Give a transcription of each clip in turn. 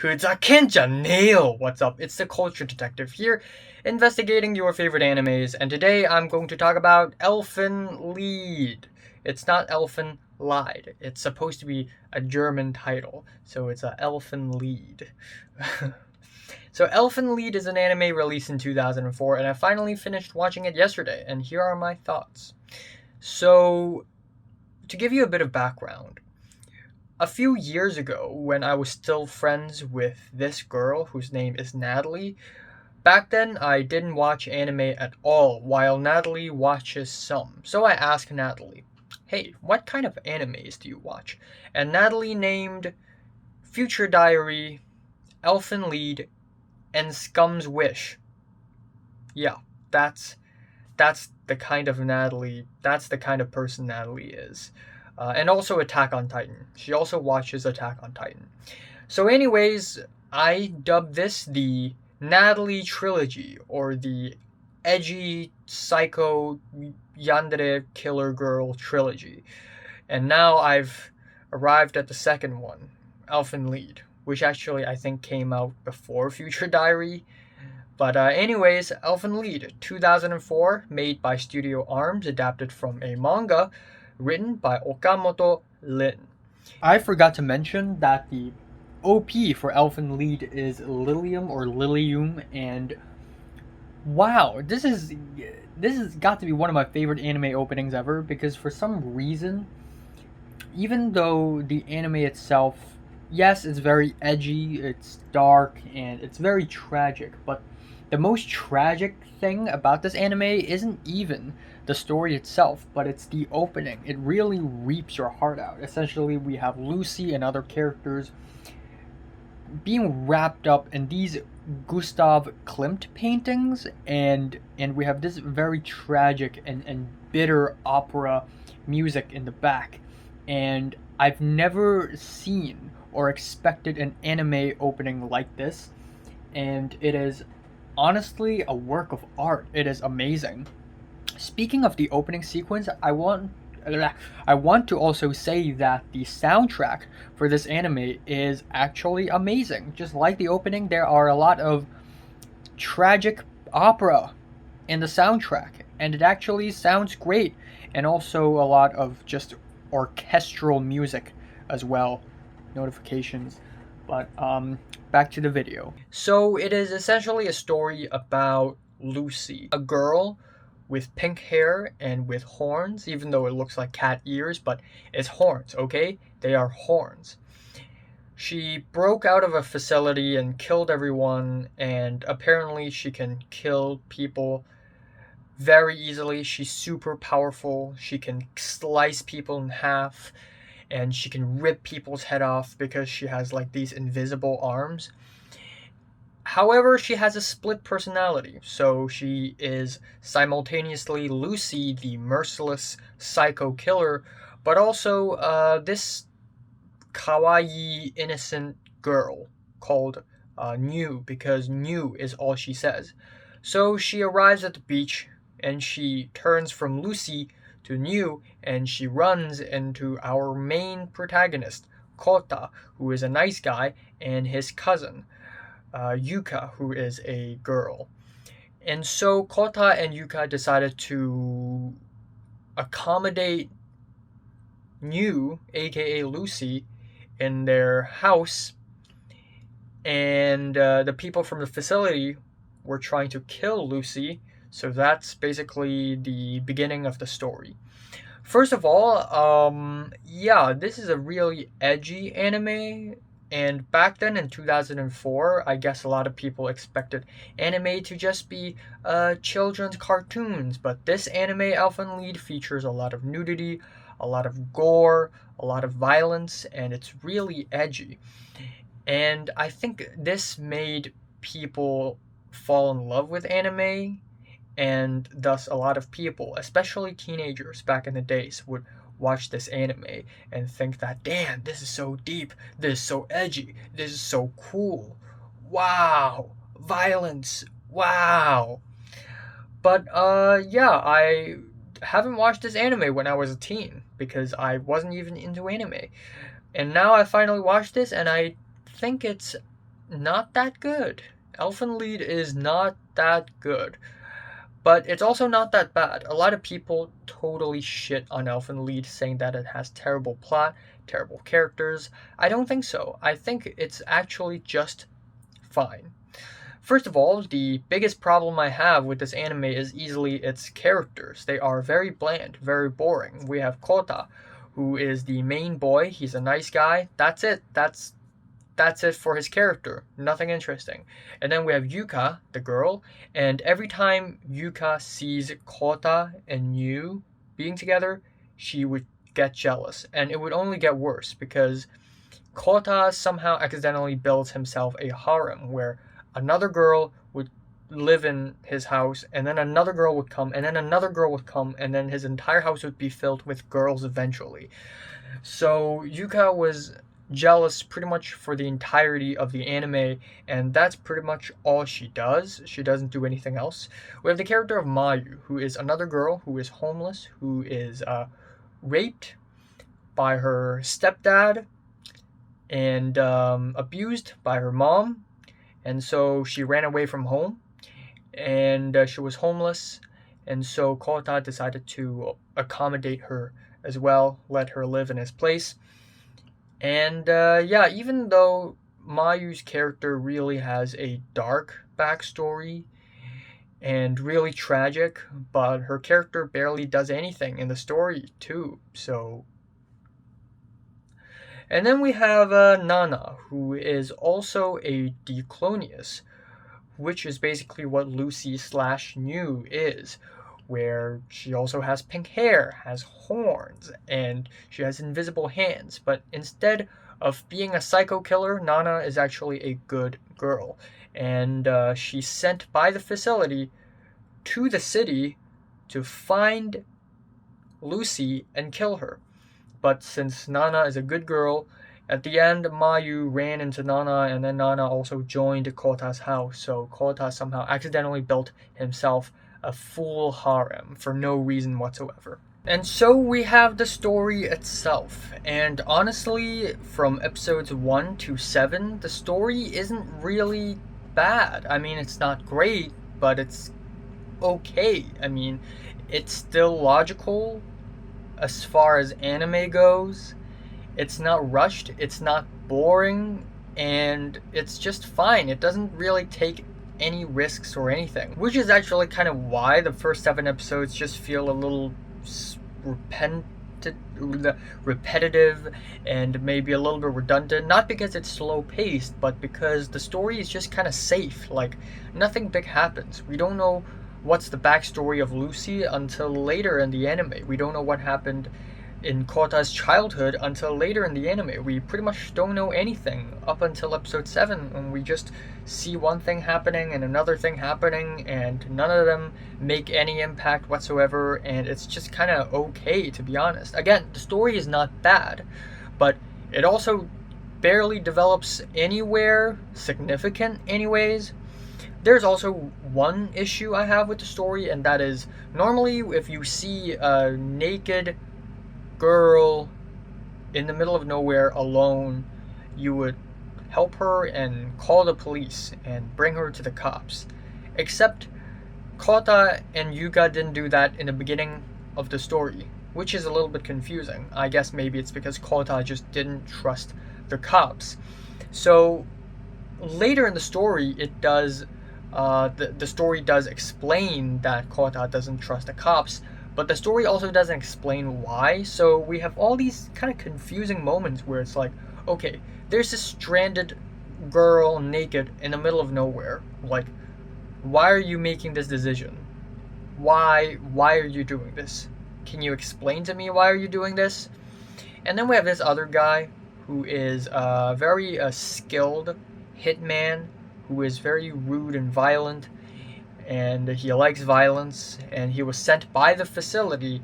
Fuzakenja What's up? It's the Culture Detective here, investigating your favorite animes, and today I'm going to talk about Elfen Lied. It's not Elfen Lied. It's supposed to be a German title, so it's a Elfen Lied. So Elfen Lied is an anime released in 2004, and I finally finished watching it yesterday, and here are my thoughts. So, to give you a bit of background, a few years ago, when I was still friends with this girl whose name is Natalie, back then I didn't watch anime at all, while Natalie watches some. So I asked Natalie, hey, what kind of animes do you watch? And Natalie named Future Diary, Elfen Lied, and Scum's Wish. Yeah, that's the kind of person Natalie is. And also Attack on Titan. She also watches Attack on Titan. So anyways, I dubbed this the Natalie Trilogy, or the edgy, psycho, yandere killer girl trilogy. And now I've arrived at the second one, Elfen Lied, which actually I think came out before Future Diary. But anyways, Elfen Lied, 2004, made by Studio Arms, adapted from a manga written by Okamoto Lin. I forgot to mention that the OP for Elfen Lied is Lilium, and wow, this has got to be one of my favorite anime openings ever, because for some reason, even though the anime itself, yes, it's very edgy, it's dark, and it's very tragic, but the most tragic thing about this anime isn't even the story itself, but it's the opening. It really reaps your heart out. Essentially, we have Lucy and other characters being wrapped up in these Gustav Klimt paintings, and we have this very tragic and bitter opera music in the back. And I've never seen or expected an anime opening like this, and it is honestly a work of art. It is amazing. Speaking of the opening sequence, I want to also say that the soundtrack for this anime is actually amazing. Just like the opening, there are a lot of tragic opera in the soundtrack, and it actually sounds great, and also a lot of just orchestral music as well. Notifications. But back to the video. So it is essentially a story about Lucy, a girl with pink hair and with horns, even though it looks like cat ears, but it's horns, okay? They are horns. She broke out of a facility and killed everyone, and apparently she can kill people very easily. She's super powerful. She can slice people in half, and she can rip people's head off because she has like these invisible arms. However, she has a split personality, so she is simultaneously Lucy, the merciless psycho killer, but also this kawaii innocent girl called New, because New is all she says. So she arrives at the beach and she turns from Lucy to New, and she runs into our main protagonist, Kota, who is a nice guy, and his cousin, Yuka, who is a girl. And so Kota and Yuka decided to accommodate New, aka Lucy, in their house, and the people from the facility were trying to kill Lucy, so that's basically the beginning of the story. First of all, yeah, this is a really edgy anime, and back then in 2004, I guess a lot of people expected anime to just be children's cartoons, but this anime, Elfen Lied, features a lot of nudity, a lot of gore, a lot of violence, and it's really edgy. And I think this made people fall in love with anime, and thus a lot of people, especially teenagers back in the days, would watch this anime and think that, damn, this is so deep, this is so edgy, this is so cool, wow, violence, wow. But yeah, I haven't watched this anime when I was a teen because I wasn't even into anime, and now I finally watched this, and I think it's not that good. Elfen Lied is not that good. But it's also not that bad. A lot of people totally shit on Elfen Lied, saying that it has terrible plot, terrible characters. I don't think so. I think it's actually just fine. First of all, the biggest problem I have with this anime is easily its characters. They are very bland, very boring. We have Kota, who is the main boy. He's a nice guy. That's it. That's it for his character. Nothing interesting. And then we have Yuka, the girl, and every time Yuka sees Kota and Yu being together, she would get jealous. And it would only get worse because Kota somehow accidentally builds himself a harem where another girl would live in his house, and then another girl would come, and then another girl would come, and then his entire house would be filled with girls eventually. So Yuka was jealous pretty much for the entirety of the anime, and that's pretty much all she does. She doesn't do anything else. We have the character of Mayu, who is another girl who is homeless, who is raped by her stepdad and abused by her mom, and so she ran away from home, and she was homeless, and so Kota decided to accommodate her as well, let her live in his place. And yeah, even though Mayu's character really has a dark backstory and really tragic, but her character barely does anything in the story too. So, and then we have Nana, who is also a Declonius, which is basically what Lucy slash New is, where she also has pink hair, has horns, and she has invisible hands. But instead of being a psycho killer, Nana is actually a good girl. And she's sent by the facility to the city to find Lucy and kill her. But since Nana is a good girl, at the end, Mayu ran into Nana, and then Nana also joined Kota's house. So Kota somehow accidentally built himself a full harem for no reason whatsoever. And so we have the story itself. And honestly, from episodes 1 to 7, the story isn't really bad. I mean, it's not great, but it's okay. I mean, it's still logical as far as anime goes. It's not rushed, it's not boring, and it's just fine. It doesn't really take any risks or anything, which is actually kind of why the first 7 episodes just feel a little repetitive and maybe a little bit redundant, not because it's slow paced, but because the story is just kind of safe. Like, nothing big happens. We don't know what's the backstory of Lucy until later in the anime. We don't know what happened in Kota's childhood until later in the anime. We pretty much don't know anything up until episode 7, and we just see one thing happening and another thing happening, and none of them make any impact whatsoever, and it's just kind of okay, to be honest. Again, the story is not bad, but it also barely develops anywhere significant anyways. There's also one issue I have with the story, and that is, normally if you see a naked girl in the middle of nowhere alone, you would help her and call the police and bring her to the cops. Except Kota and Yuka didn't do that in the beginning of the story, which is a little bit confusing. I guess maybe it's because Kota just didn't trust the cops. So later in the story, it does the story does explain that Kota doesn't trust the cops, but the story also doesn't explain why. So we have all these kind of confusing moments where it's like, okay, there's this stranded girl naked in the middle of nowhere. Like, why are you making this decision? Why are you doing this? Can you explain to me why are you doing this? And then we have this other guy who is a very skilled hitman, who is very rude and violent, and he likes violence, and he was sent by the facility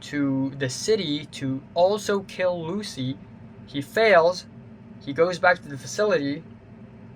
to the city to also kill Lucy. He fails, he goes back to the facility,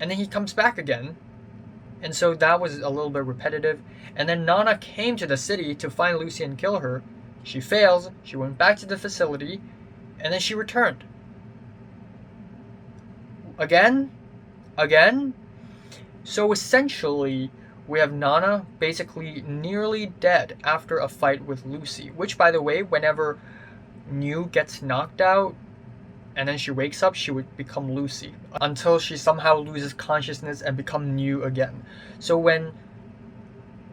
and then he comes back again, and so that was a little bit repetitive. And then Nana came to the city to find Lucy and kill her. She fails, she went back to the facility, and then she returned. Again, again. So essentially, we have Nana basically nearly dead after a fight with Lucy, which, by the way, whenever New gets knocked out and then she wakes up, she would become Lucy until she somehow loses consciousness and become New again. So when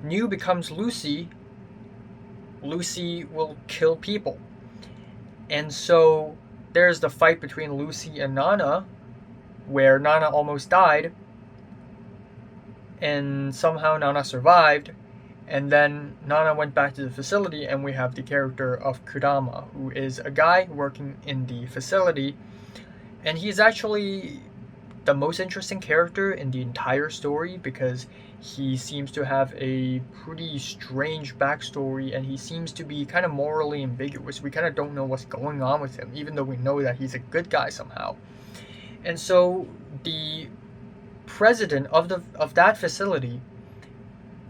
New becomes Lucy, Lucy will kill people. And so there's the fight between Lucy and Nana, where Nana almost died, and somehow Nana survived, and then Nana went back to the facility, and we have the character of Kurama, who is a guy working in the facility, and he's actually the most interesting character in the entire story because he seems to have a pretty strange backstory, and he seems to be kind of morally ambiguous. We kind of don't know what's going on with him, even though we know that he's a good guy somehow. And so the president of that facility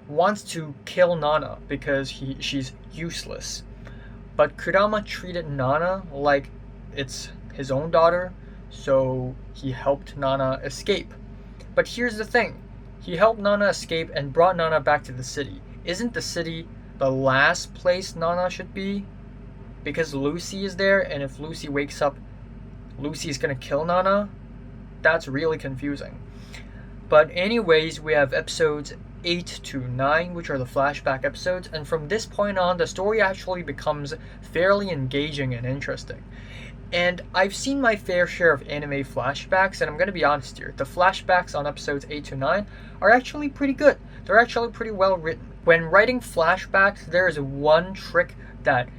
wants to kill Nana because she's useless. But Kurama treated Nana like it's his own daughter, so he helped Nana escape. But here's the thing. He helped Nana escape and brought Nana back to the city. Isn't the city the last place Nana should be? Because Lucy is there, and if Lucy wakes up, Lucy's gonna kill Nana? That's really confusing. But anyways, we have episodes 8 to 9, which are the flashback episodes, and from this point on, the story actually becomes fairly engaging and interesting. And I've seen my fair share of anime flashbacks, and I'm going to be honest here, the flashbacks on episodes 8 to 9 are actually pretty good. They're actually pretty well written. When writing flashbacks, there is one trick that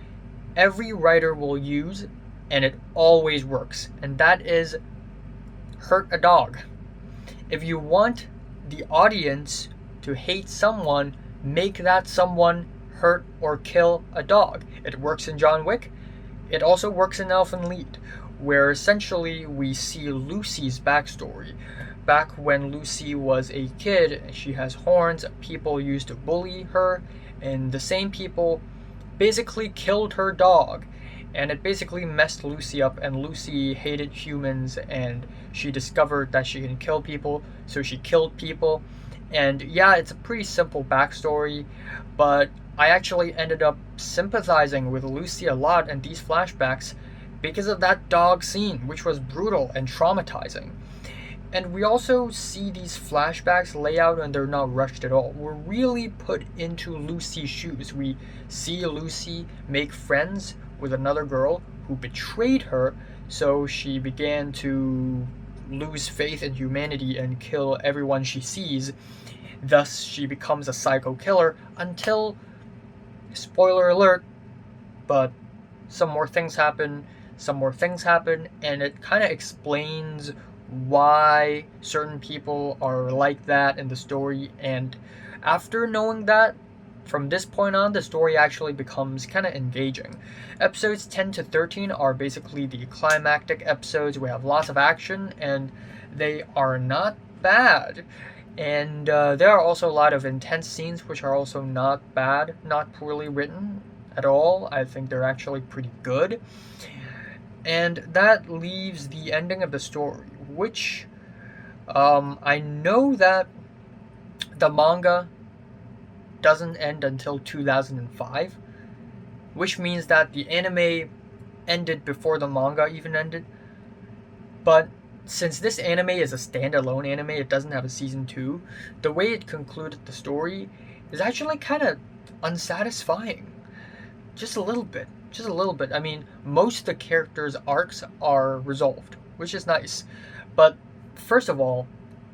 every writer will use, and it always works, and that is hurt a dog. If you want the audience to hate someone, make that someone hurt or kill a dog. It works in John Wick. It also works in Elfen Lied, where essentially we see Lucy's backstory. Back when Lucy was a kid, she has horns, people used to bully her, and the same people basically killed her dog. And it basically messed Lucy up, and Lucy hated humans, and she discovered that she can kill people, so she killed people. And yeah, it's a pretty simple backstory, but I actually ended up sympathizing with Lucy a lot in these flashbacks because of that dog scene, which was brutal and traumatizing. And we also see these flashbacks lay out and they're not rushed at all. We're really put into Lucy's shoes. We see Lucy make friends with another girl who betrayed her, so she began to lose faith in humanity and kill everyone she sees. Thus, she becomes a psycho killer until, spoiler alert, but some more things happen, and it kind of explains why certain people are like that in the story. And after knowing that, from this point on, the story actually becomes kind of engaging. Episodes 10 to 13 are basically the climactic episodes. We have lots of action, and they are not bad. And there are also a lot of intense scenes, which are also not bad, not poorly written at all. I think they're actually pretty good. And that leaves the ending of the story, which I know that the manga doesn't end until 2005, which means that the anime ended before the manga even ended. But since this anime is a standalone anime, it doesn't have a season 2, the way it concluded the story is actually kind of unsatisfying. Just a little bit. I mean, most of the characters' arcs are resolved, which is nice. But first of all,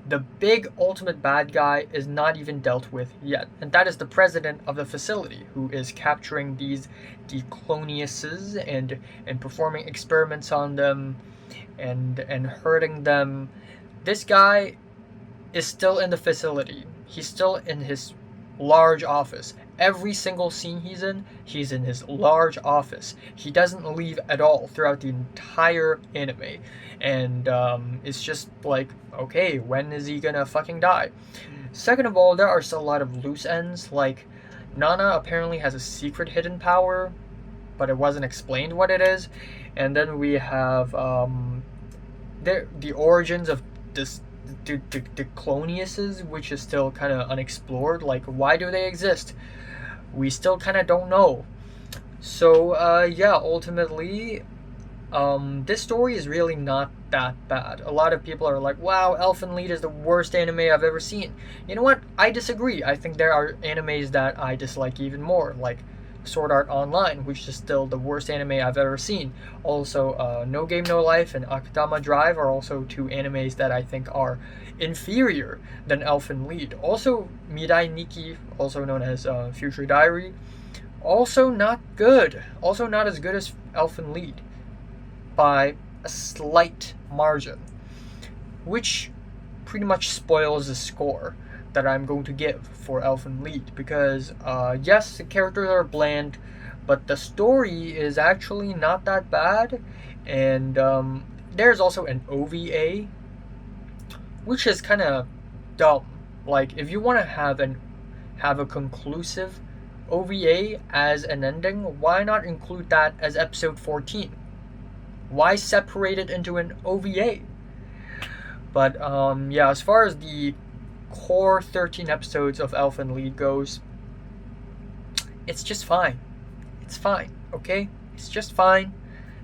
the big ultimate bad guy is not even dealt with yet, and that is the president of the facility, who is capturing these Decloniuses and performing experiments on them and hurting them. This guy is still in the facility. He's still in his large office. Every single scene he's in his large office. He doesn't leave at all throughout the entire anime. And it's just like, okay, when is he gonna fucking die? Second of all, there are still a lot of loose ends, like Nana apparently has a secret hidden power, but it wasn't explained what it is. And then we have the origins of this the Cloniuses, which is still kind of unexplored. Like, why do they exist? We still kind of don't know. So yeah, ultimately, this story is really not that bad. A lot of people are like, wow, Elfen Lied is the worst anime I've ever seen. You know what? I disagree. I think there are animes that I dislike even more, like Sword Art Online, which is still the worst anime I've ever seen. Also, No Game No Life and Akutama Drive are also two animes that I think are inferior than Elfen Lied. Also, Mirai Nikki, also known as Future Diary, also not good. Also not as good as Elfen Lied by a slight margin, which pretty much spoils the score that I'm going to give for Elfen Lied, because yes, the characters are bland, but the story is actually not that bad, and there's also an OVA, which is kind of dumb. Like, if you want to have a conclusive OVA as an ending, why not include that as episode 14? Why separate it into an OVA? But yeah, as far as the core 13 episodes of Elfen Lied goes, it's just fine. It's fine, okay? It's just fine.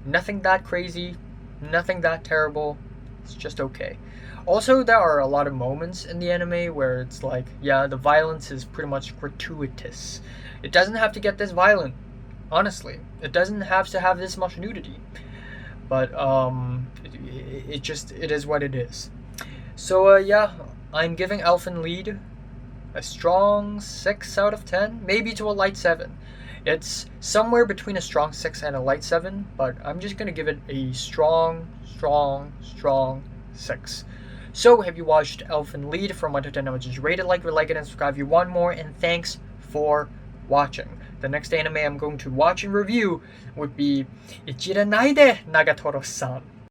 Nothing that crazy, nothing that terrible. It's just okay. Also, there are a lot of moments in the anime where it's like, yeah, the violence is pretty much gratuitous. It doesn't have to get this violent, honestly. It doesn't have to have this much nudity. But it is what it is. So yeah, I'm giving Elfen Lied a strong 6 out of 10, maybe to a light 7. It's somewhere between a strong 6 and a light 7, but I'm just gonna give it a strong 6. So, have you watched Elfen Lied? From 1 to 10, I would just rate it, like it, and subscribe if you want more, and thanks for watching. The next anime I'm going to watch and review would be Ichiranaide Nagatoro-san.